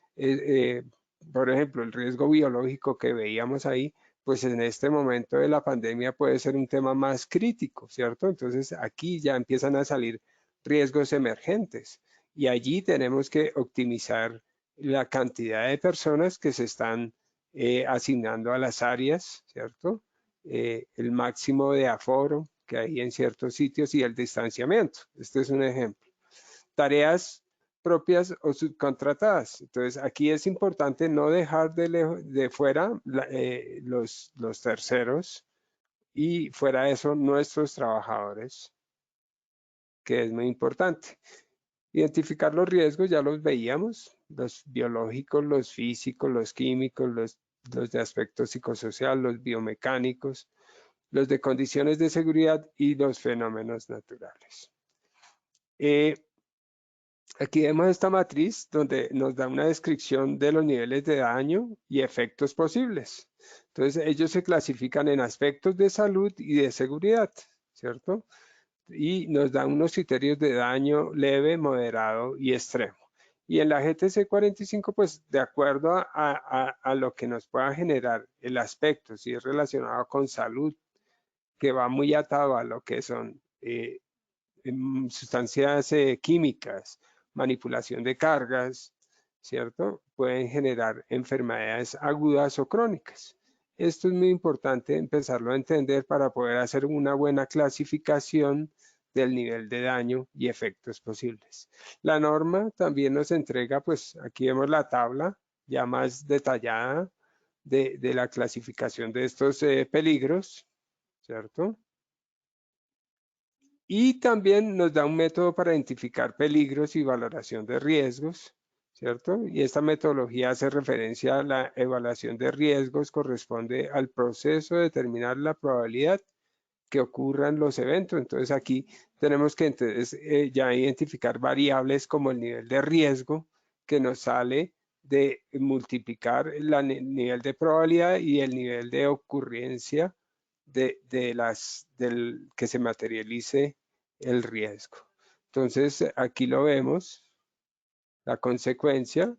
por ejemplo, el riesgo biológico que veíamos ahí, pues en este momento de la pandemia puede ser un tema más crítico, ¿cierto? Entonces aquí ya empiezan a salir riesgos emergentes y allí tenemos que optimizar la cantidad de personas que se están asignando a las áreas, ¿cierto? El máximo de aforo que hay en ciertos sitios y el distanciamiento. Este es un ejemplo. Tareas propias o subcontratadas. Entonces, aquí es importante no dejar de fuera los terceros y fuera de eso nuestros trabajadores, que es muy importante. Identificar los riesgos, ya los veíamos, los biológicos, los físicos, los químicos, los de aspecto psicosocial, los biomecánicos, los de condiciones de seguridad y los fenómenos naturales. Aquí vemos esta matriz donde nos da una descripción de los niveles de daño y efectos posibles. Entonces, ellos se clasifican en aspectos de salud y de seguridad, ¿cierto? Y nos da unos criterios de daño leve, moderado y extremo. Y en la GTC 45, pues de acuerdo a lo que nos pueda generar el aspecto, si es relacionado con salud, que va muy atado a lo que son sustancias químicas, manipulación de cargas, ¿cierto? Pueden generar enfermedades agudas o crónicas. Esto es muy importante empezarlo a entender para poder hacer una buena clasificación del nivel de daño y efectos posibles. La norma también nos entrega, pues aquí vemos la tabla ya más detallada de la clasificación de estos peligros, ¿cierto? Y también nos da un método para identificar peligros y valoración de riesgos, ¿cierto? Y esta metodología hace referencia a la evaluación de riesgos, corresponde al proceso de determinar la probabilidad que ocurran los eventos. Entonces aquí tenemos que ya identificar variables como el nivel de riesgo que nos sale de multiplicar el nivel de probabilidad y el nivel de ocurrencia del que se materialice el riesgo. Entonces aquí lo vemos, la consecuencia,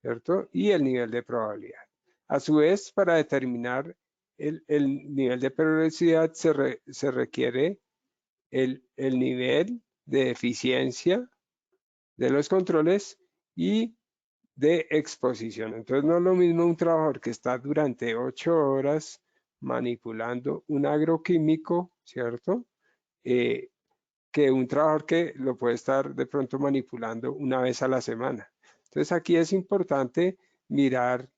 ¿cierto? Y el nivel de probabilidad. A su vez, para determinar el nivel de periodicidad se requiere el nivel de eficiencia de los controles y de exposición. Entonces no es lo mismo un trabajador que está durante 8 horas manipulando un agroquímico, ¿cierto? Que un trabajador que lo puede estar de pronto manipulando una vez a la semana. Entonces aquí es importante mirar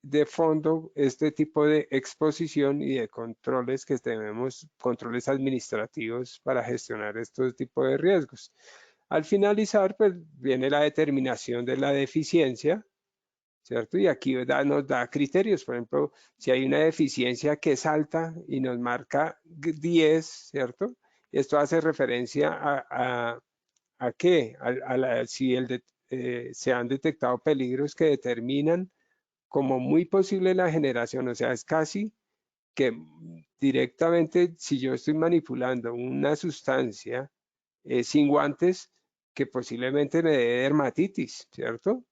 de fondo este tipo de exposición y de controles que tenemos, controles administrativos para gestionar estos tipos de riesgos. Al finalizar, pues viene la determinación de la deficiencia, ¿cierto? Y aquí nos da criterios, por ejemplo, si hay una deficiencia que es alta y nos marca 10, ¿cierto? Esto hace referencia a qué, si se han detectado peligros que determinan como muy posible la generación, o sea, es casi que directamente si yo estoy manipulando una sustancia sin guantes, que posiblemente me dé dermatitis, ¿cierto?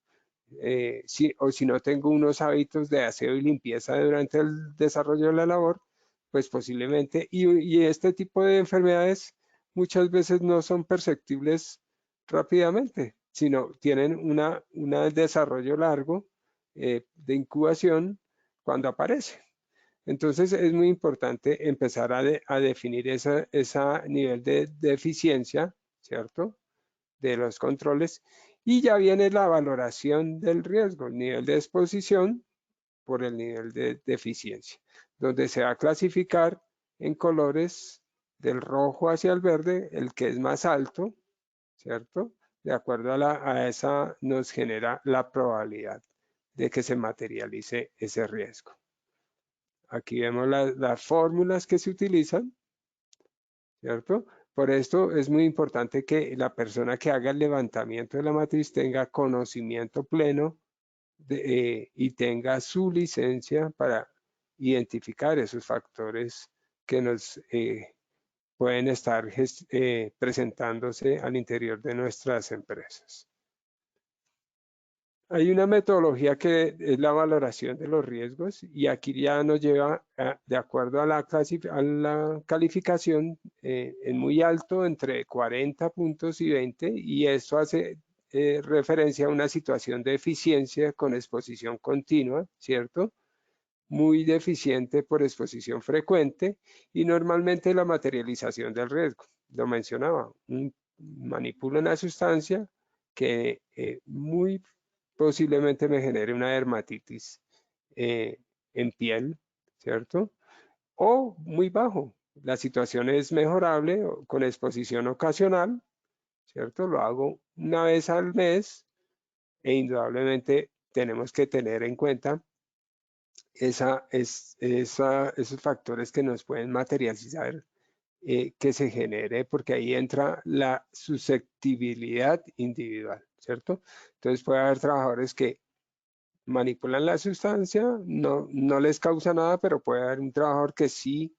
O si no tengo unos hábitos de aseo y limpieza durante el desarrollo de la labor, pues posiblemente, y este tipo de enfermedades muchas veces no son perceptibles rápidamente, sino tienen un desarrollo largo de incubación cuando aparece. Entonces es muy importante empezar a definir ese nivel de eficiencia, ¿cierto? De los controles y ya viene la valoración del riesgo, el nivel de exposición, por el nivel de eficiencia, donde se va a clasificar en colores del rojo hacia el verde, el que es más alto, ¿cierto? De acuerdo a esa nos genera la probabilidad de que se materialice ese riesgo. Aquí vemos las fórmulas que se utilizan, ¿cierto? Por esto es muy importante que la persona que haga el levantamiento de la matriz tenga conocimiento pleno y tenga su licencia para identificar esos factores que nos pueden estar presentándose al interior de nuestras empresas. Hay una metodología que es la valoración de los riesgos y aquí ya nos lleva, de acuerdo a la calificación, en muy alto, entre 40 puntos y 20, y esto hace referencia a una situación de eficiencia con exposición continua, ¿cierto? Muy deficiente por exposición frecuente y normalmente la materialización del riesgo. Lo mencionaba, manipulo una sustancia que muy posiblemente me genere una dermatitis en piel, ¿cierto? O muy bajo. La situación es mejorable con exposición ocasional, ¿cierto? Lo hago una vez al mes e indudablemente tenemos que tener en cuenta esos factores que nos pueden materializar que se genere, porque ahí entra la susceptibilidad individual, ¿cierto? Entonces puede haber trabajadores que manipulan la sustancia, no les causa nada, pero puede haber un trabajador que sí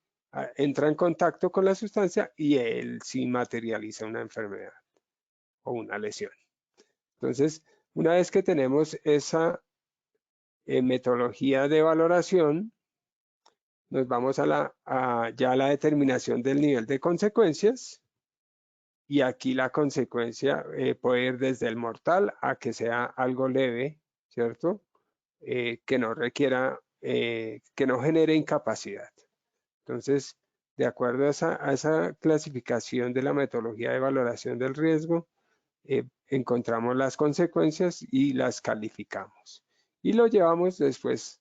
entra en contacto con la sustancia y él sí materializa una enfermedad o una lesión. Entonces, una vez que tenemos esa metodología de valoración, nos vamos ya a la determinación del nivel de consecuencias. Y aquí la consecuencia puede ir desde el mortal a que sea algo leve, ¿cierto? Que no requiera, que no genere incapacidad. Entonces, de acuerdo a esa clasificación de la metodología de valoración del riesgo, encontramos las consecuencias y las calificamos. Y lo llevamos después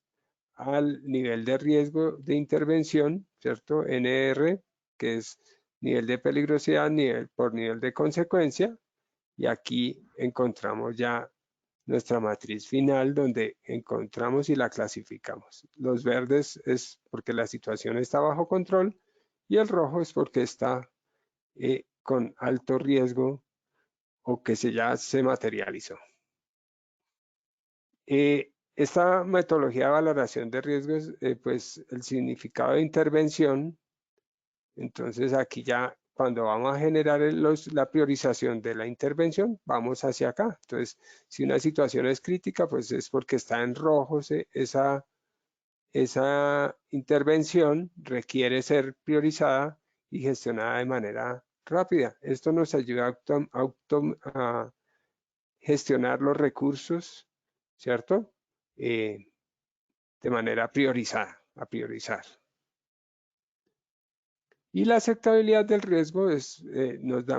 al nivel de riesgo de intervención, ¿cierto? NR, que es nivel de peligrosidad por nivel de consecuencia. Y aquí encontramos ya nuestra matriz final donde encontramos y la clasificamos. Los verdes es porque la situación está bajo control y el rojo es porque está con alto riesgo o que ya se materializó. Esta metodología de valoración de riesgos, pues el significado de intervención, entonces aquí ya cuando vamos a generar la priorización de la intervención, vamos hacia acá. Entonces, si una situación es crítica, pues es porque está en rojo esa intervención requiere ser priorizada y gestionada de manera rápida. Esto nos ayuda a gestionar los recursos, ¿cierto? De manera priorizada, a priorizar. Y la aceptabilidad del riesgo nos da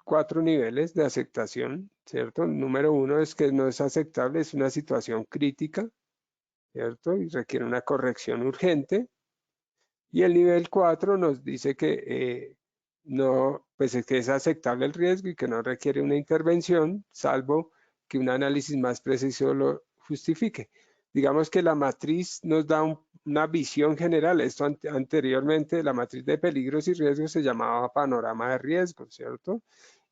4 niveles de aceptación, ¿cierto? El número 1 es que no es aceptable, es una situación crítica, ¿cierto? Y requiere una corrección urgente. Y el nivel 4 nos dice que pues es que es aceptable el riesgo y que no requiere una intervención, salvo que un análisis más preciso lo justifique. Digamos que la matriz nos da una visión general. Esto anteriormente, la matriz de peligros y riesgos se llamaba panorama de riesgos, ¿cierto?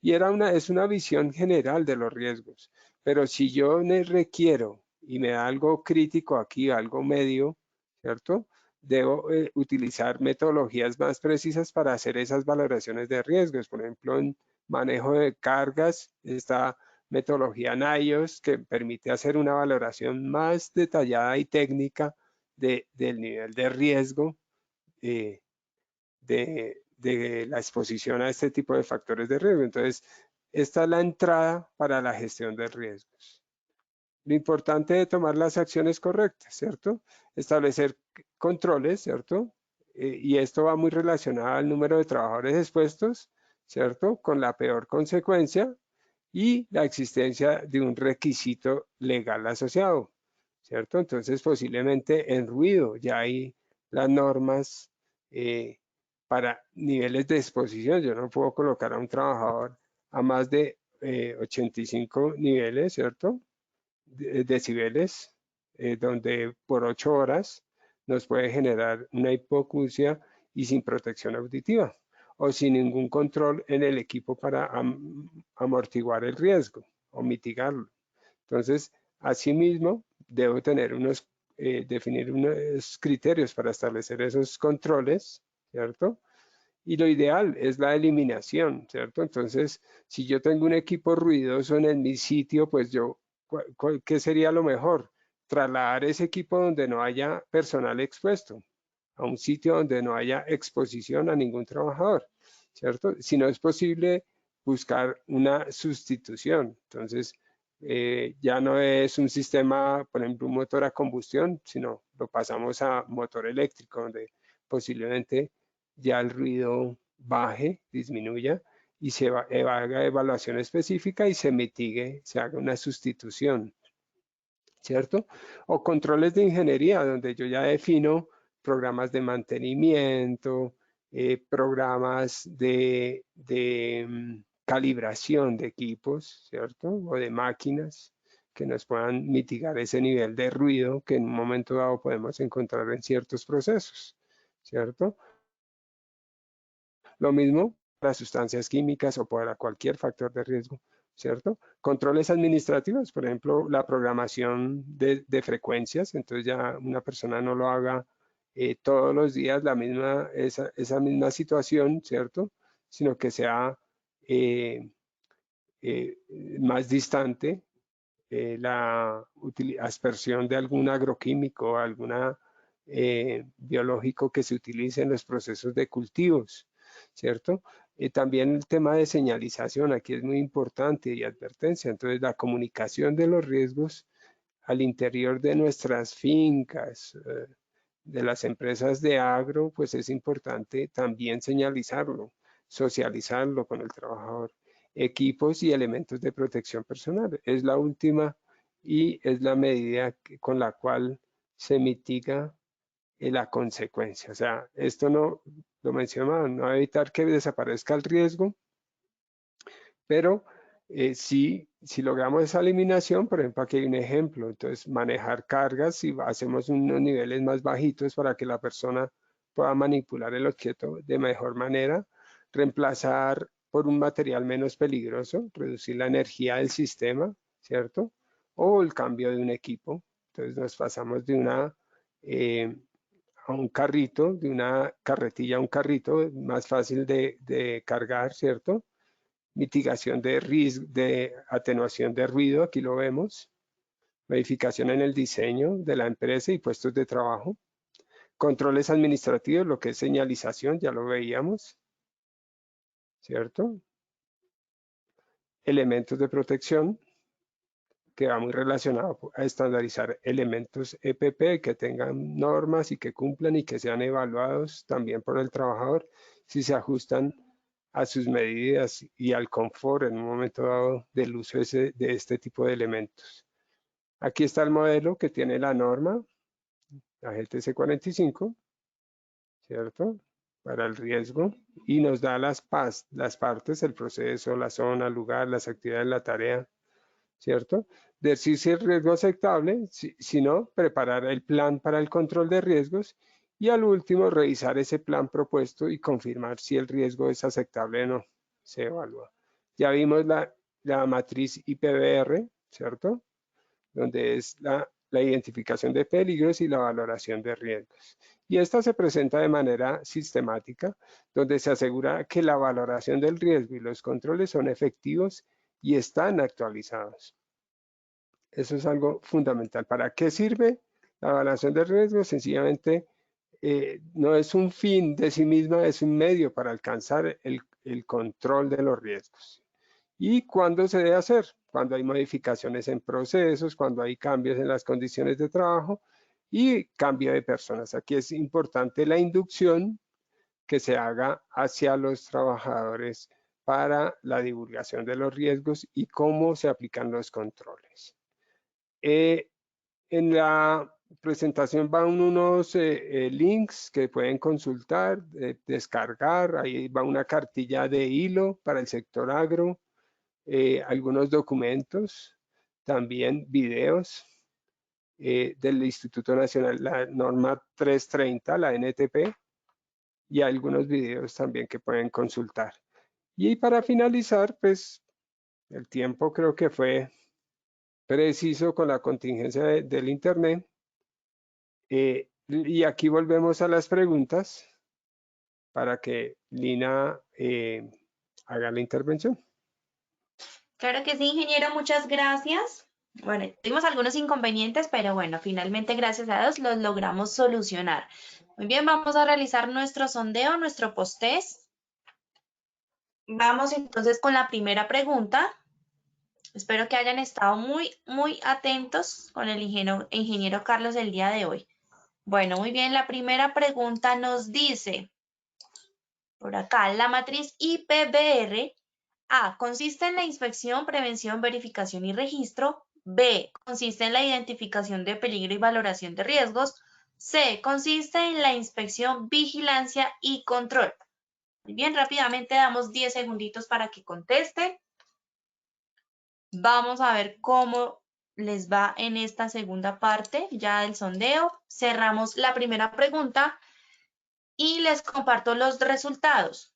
Y es una visión general de los riesgos. Pero si yo requiero y me da algo crítico aquí, algo medio, ¿cierto? Debo utilizar metodologías más precisas para hacer esas valoraciones de riesgos. Por ejemplo, en manejo de cargas, esta metodología NIOS que permite hacer una valoración más detallada y técnica del nivel de riesgo de la exposición a este tipo de factores de riesgo. Entonces, esta es la entrada para la gestión de riesgos. Lo importante es tomar las acciones correctas, ¿cierto? Establecer controles, ¿cierto? Y esto va muy relacionado al número de trabajadores expuestos, ¿cierto? Con la peor consecuencia y la existencia de un requisito legal asociado, ¿cierto? Entonces, posiblemente en ruido ya hay las normas para niveles de exposición. Yo no puedo colocar a un trabajador a más de 85 niveles, ¿cierto? Decibeles, donde por 8 horas nos puede generar una hipoacusia y sin protección auditiva o sin ningún control en el equipo para amortiguar el riesgo o mitigarlo. Entonces, asimismo, debo tener definir unos criterios para establecer esos controles, ¿cierto? Y lo ideal es la eliminación, ¿cierto? Entonces, si yo tengo un equipo ruidoso en mi sitio, pues ¿qué sería lo mejor? Trasladar ese equipo donde no haya personal expuesto, a un sitio donde no haya exposición a ningún trabajador, ¿cierto? Si no es posible, buscar una sustitución. Entonces, ya no es un sistema, por ejemplo, un motor a combustión, sino lo pasamos a motor eléctrico, donde posiblemente ya el ruido baje, disminuya y se haga evaluación específica y se mitigue, se haga una sustitución, ¿cierto? O controles de ingeniería, donde yo ya defino programas de mantenimiento, programas de calibración de equipos, ¿cierto? O de máquinas que nos puedan mitigar ese nivel de ruido que en un momento dado podemos encontrar en ciertos procesos, ¿cierto? Lo mismo para sustancias químicas o para cualquier factor de riesgo, ¿cierto? Controles administrativos, por ejemplo, la programación de frecuencias, entonces ya una persona no lo haga todos los días esa misma situación, ¿cierto? Sino que sea más distante la aspersión de algún agroquímico, alguna biológico que se utilice en los procesos de cultivos, ¿cierto? También el tema de señalización aquí es muy importante y advertencia. Entonces, la comunicación de los riesgos al interior de nuestras fincas, de las empresas de agro, pues es importante también señalizarlo, socializarlo con el trabajador. Equipos y elementos de protección personal. Es la última y es la medida con la cual se mitiga la consecuencia. O sea, esto no, lo mencionaba, no va a evitar que desaparezca el riesgo, pero si logramos esa eliminación, por ejemplo, aquí hay un ejemplo, entonces manejar cargas, si hacemos unos niveles más bajitos para que la persona pueda manipular el objeto de mejor manera, reemplazar por un material menos peligroso, reducir la energía del sistema, ¿cierto? O el cambio de un equipo. Entonces nos pasamos de a un carrito, de una carretilla a un carrito, más fácil de cargar, ¿cierto? Mitigación de riesgo, de atenuación de ruido, aquí lo vemos, modificación en el diseño de la empresa y puestos de trabajo, controles administrativos, lo que es señalización, ya lo veíamos, ¿cierto? Elementos de protección, que va muy relacionado a estandarizar elementos EPP que tengan normas y que cumplan y que sean evaluados también por el trabajador si se ajustan a sus medidas y al confort en un momento dado del uso de este tipo de elementos. Aquí está el modelo que tiene la norma, la GTC 45, ¿cierto? Para el riesgo y nos da las partes, el proceso, la zona, el lugar, las actividades, la tarea, ¿cierto? Decir si el riesgo es aceptable, si no, preparar el plan para el control de riesgos y al último revisar ese plan propuesto y confirmar si el riesgo es aceptable o no. Se evalúa. Ya vimos la matriz IPBR, ¿cierto? Donde es la identificación de peligros y la valoración de riesgos. Y esta se presenta de manera sistemática, donde se asegura que la valoración del riesgo y los controles son efectivos y están actualizados. Eso es algo fundamental. ¿Para qué sirve la evaluación de riesgo? Sencillamente no es un fin de sí misma, es un medio para alcanzar el control de los riesgos. ¿Y cuándo se debe hacer? Cuando hay modificaciones en procesos, cuando hay cambios en las condiciones de trabajo y cambio de personas. Aquí es importante la inducción que se haga hacia los trabajadores para la divulgación de los riesgos y cómo se aplican los controles. En la presentación van unos links que pueden consultar, descargar. Ahí va una cartilla de hilo para el sector agro, algunos documentos, también videos del Instituto Nacional, la norma 330, la NTP, y algunos videos también que pueden consultar. Y para finalizar, pues el tiempo creo que fue preciso con la contingencia del Internet. Y aquí volvemos a las preguntas para que Lina haga la intervención. Claro que sí, ingeniero, muchas gracias. Bueno, tuvimos algunos inconvenientes, pero bueno, finalmente, gracias a Dios, los logramos solucionar. Muy bien, vamos a realizar nuestro sondeo, nuestro post-test. Vamos entonces con la primera pregunta. Espero que hayan estado muy atentos con el ingeniero Carlos el día de hoy. Bueno, muy bien, la primera pregunta nos dice, por acá, la matriz IPBR, A, consiste en la inspección, prevención, verificación y registro. B, consiste en la identificación de peligro y valoración de riesgos. C, consiste en la inspección, vigilancia y control. Muy bien, rápidamente damos 10 segunditos para que contesten. Vamos a ver cómo les va en esta segunda parte ya del sondeo. Cerramos la primera pregunta y les comparto los resultados.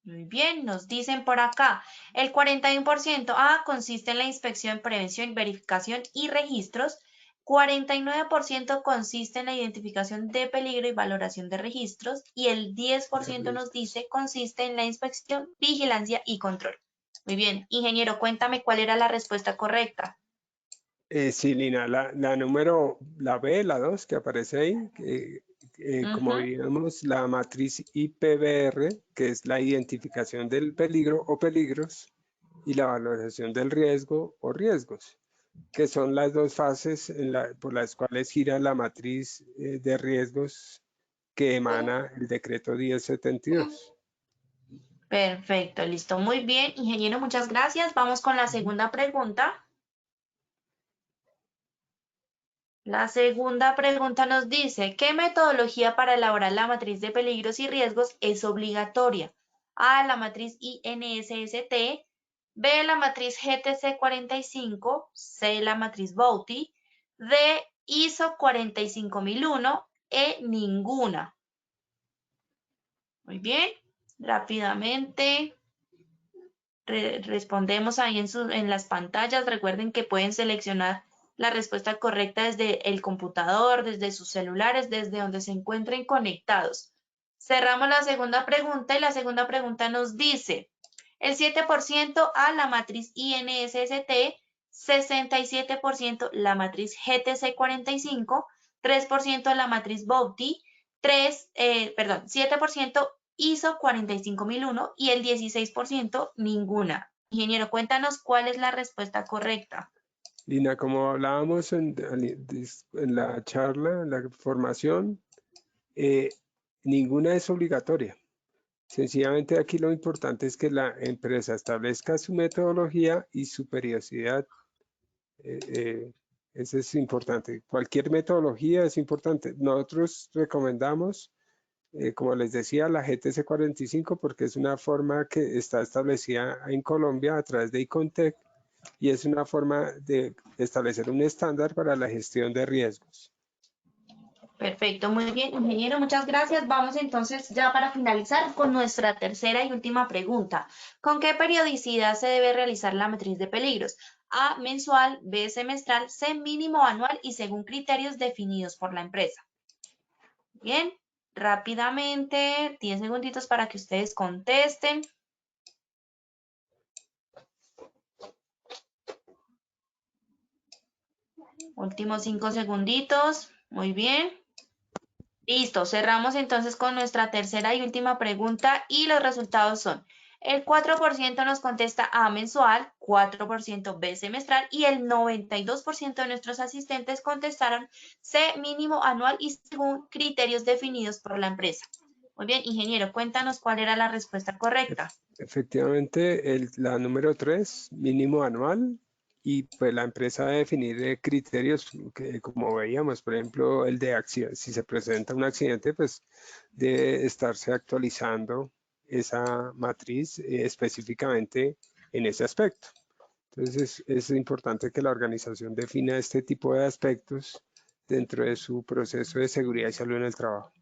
Muy bien, nos dicen por acá, el 41% A consiste en la inspección, prevención, verificación y registros, 49% consiste en la identificación de peligro y valoración de registros y el 10% nos dice consiste en la inspección, vigilancia y control. Muy bien, ingeniero, cuéntame cuál era la respuesta correcta. Sí, Lina, la número, la B, la 2 que aparece ahí, como vimos, la matriz IPBR, que es la identificación del peligro o peligros, y la valoración del riesgo o riesgos, que son las dos fases por las cuales gira la matriz de riesgos que emana el decreto 1072. Perfecto, listo, muy bien, ingeniero, muchas gracias. Vamos con la segunda pregunta. La segunda pregunta nos dice, ¿qué metodología para elaborar la matriz de peligros y riesgos es obligatoria? A, la matriz INSST, B, la matriz GTC 45, C, la matriz Bouty, D, ISO 45001, E, ninguna. Muy bien, rápidamente respondemos ahí en las pantallas. Recuerden que pueden seleccionar la respuesta correcta desde el computador, desde sus celulares, desde donde se encuentren conectados. Cerramos la segunda pregunta y la segunda pregunta nos dice, el 7% a la matriz INSST, 67% la matriz GTC 45, 3% a la matriz Bouty, 7% ISO 45001 y el 16% ninguna. Ingeniero, cuéntanos cuál es la respuesta correcta. Lina, como hablábamos en la charla, en la formación, ninguna es obligatoria. Sencillamente aquí lo importante es que la empresa establezca su metodología y su periodicidad. Eso es importante. Cualquier metodología es importante. Nosotros recomendamos, como les decía, la GTC 45 porque es una forma que está establecida en Colombia a través de ICONTEC y es una forma de establecer un estándar para la gestión de riesgos. Perfecto, muy bien, ingeniero, muchas gracias. Vamos entonces ya para finalizar con nuestra tercera y última pregunta. ¿Con qué periodicidad se debe realizar la matriz de peligros? A, mensual, B, semestral, C, mínimo anual y según criterios definidos por la empresa. Bien, rápidamente, 10 segunditos para que ustedes contesten. Últimos 5 segunditos. Muy bien. Listo, cerramos entonces con nuestra tercera y última pregunta y los resultados son, el 4% nos contesta A mensual, 4% B semestral y el 92% de nuestros asistentes contestaron C mínimo anual y según criterios definidos por la empresa. Muy bien, ingeniero, cuéntanos cuál era la respuesta correcta. Efectivamente, la número 3, mínimo anual, y pues la empresa debe definir criterios que, como veíamos, por ejemplo, el de acción. Si se presenta un accidente, pues debe estarse actualizando esa matriz específicamente en ese aspecto. Entonces es importante que la organización defina este tipo de aspectos dentro de su proceso de seguridad y salud en el trabajo.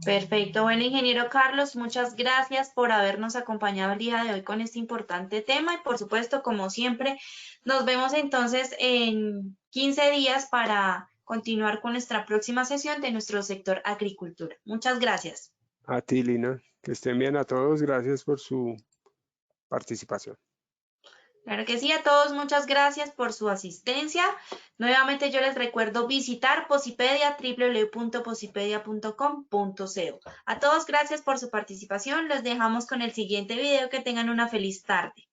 Perfecto. Bueno, ingeniero Carlos, muchas gracias por habernos acompañado el día de hoy con este importante tema y por supuesto, como siempre, nos vemos entonces en 15 días para continuar con nuestra próxima sesión de nuestro sector agricultura. Muchas gracias. A ti, Lina, que estén bien a todos. Gracias por su participación. Claro que sí, a todos muchas gracias por su asistencia. Nuevamente yo les recuerdo visitar Posipedia, www.posipedia.com.co. A todos gracias por su participación. Los dejamos con el siguiente video. Que tengan una feliz tarde.